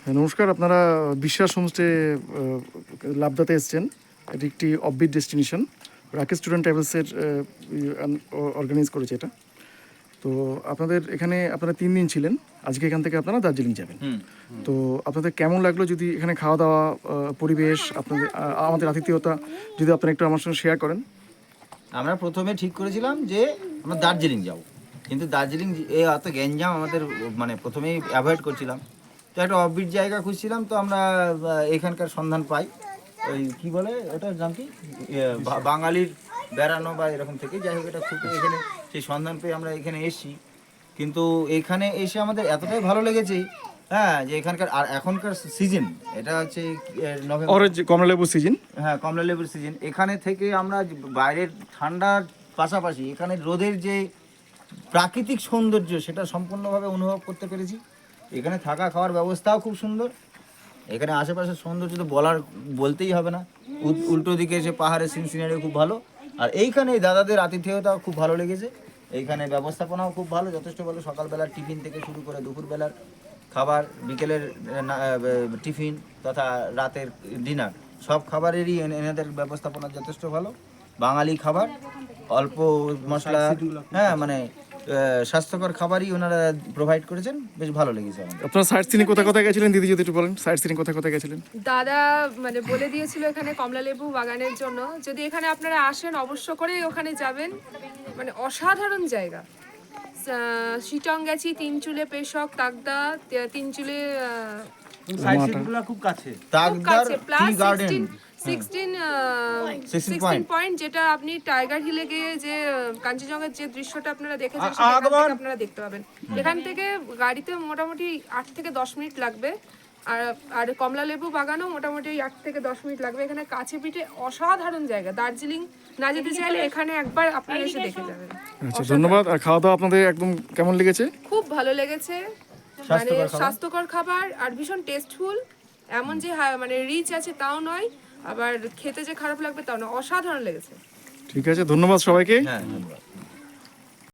হ্যাঁ, নমস্কার। আপনারা বিশ্বাস হোমস্টে লাবদাতে এসছেন। এটি একটি অফবিট ডেস্টিনেশন। রাকেশ স্টুডেন্ট ট্রাভেলসের অর্গানাইজ করেছে এটা। তো আপনাদের এখানে আপনারা 3 দিন ছিলেন। আজকে এখান থেকে আপনারা দার্জিলিং যাবেন। তো আপনাদের কেমন লাগলো, যদি এখানে খাওয়া দাওয়া, পরিবেশ, আপনাদের আমাদের আতিথেয়তা যদি আপনারা একটু আমার সঙ্গে শেয়ার করেন। আমরা প্রথমে ঠিক করেছিলাম যে আমরা দার্জিলিং যাব, কিন্তু দার্জিলিং অত গ্যাঞ্জাম আমাদের মানে প্রথমেই অ্যাভয়েড করছিলাম। তো একটা অফবিট জায়গা খুঁজছিলাম, তো আমরা এখানকার সন্ধান পাই। ওই কি বলে ওটার নাম কি, বাঙালির বেড়ানো বা এরকম থেকে, যাই হোক এটা খুব এখানে সেই সন্ধান পেয়ে আমরা এখানে এসেছি। কিন্তু এখানে এসে আমাদের এতটাই ভালো লেগেছে, হ্যাঁ, যে এখানকার আর এখনকার সিজন এটা হচ্ছে নভেম্বর, অরেঞ্জ কমলালেবু সিজন। হ্যাঁ, কমলা লেবুর সিজন। এখানে থেকে আমরা বাইরের ঠান্ডার পাশাপাশি এখানে রোদের যে প্রাকৃতিক সৌন্দর্য সেটা সম্পূর্ণভাবে অনুভব করতে পেরেছি। এখানে থাকা খাওয়ার ব্যবস্থাও খুব সুন্দর। এখানে আশেপাশের সৌন্দর্য তো বলতেই হবে না। উল্টো দিকে এসে পাহাড়ের সিনারি খুব ভালো। আর এইখানে এই দাদাদের আতিথেয়তাও খুব ভালো লেগেছে। এইখানে ব্যবস্থাপনাও খুব ভালো, যথেষ্ট ভালো। সকালবেলার টিফিন থেকে শুরু করে দুপুরবেলার খাবার, বিকেলের টিফিন তথা রাতের ডিনার, সব খাবারেরই এনাদের ব্যবস্থাপনা যথেষ্ট ভালো। বাঙালি খাবার, অল্প মশলা, হ্যাঁ, মানে স্বাস্থ্যকর খাবারই ওনারা প্রোভাইড করেছেন। বেশ ভালো লেগেছে আমার। আপনারা সাইট সিনে কোথায় কোথায় গেছিলেন দিদি, যদি একটু বলেন? সাইট সিনে কোথায় কোথায় গেছিলেন? দাদা মানে বলে দিয়েছিল এখানে কমলালেবু বাগানের জন্য, যদি এখানে আপনারা আসেন অবশ্য করে ওখানে যাবেন। মানে অসাধারণ জায়গা। শিটং গেছি, তিনচুলে, পেশক, তাকদা, তিনচুলে খুব কাছে। তাকদার প্লাস টি গার্ডেন 16 পয়েন্ট, যেটা আপনি টাইগার হিলে গিয়ে যে কাঞ্চনজঙ্ঘার যে দৃশ্যটা আপনারা দেখেছেন সেটা এখান থেকে আপনারা দেখতে পাবেন। এখান থেকে গাড়িতে মোটামুটি 8 থেকে 10 মিনিট লাগবে। আর কমলালেবু বাগানও মোটামুটি 8 থেকে 10 মিনিট লাগবে। এখানে কাছে পিঠে অসাধারণ জায়গা। দার্জিলিং না যেতে চাইলে এখানে একবার আপনারা এসে দেখে যাবেন। আচ্ছা, ধন্যবাদ। আর খাওয়া দাওয়া আপনাদের একদম কেমন লেগেছে? খুব ভালো লেগেছে। মানে স্বাস্থ্যকর খাবার আর ভীষণ টেস্টফুল। এমন যে মানে রিচ আছে তাও নয়, আবার খেতে যে খারাপ লাগবে তাও না, অসাধারণ লেগেছে। ঠিক আছে, ধন্যবাদ সবাইকে। হ্যাঁ, ধন্যবাদ।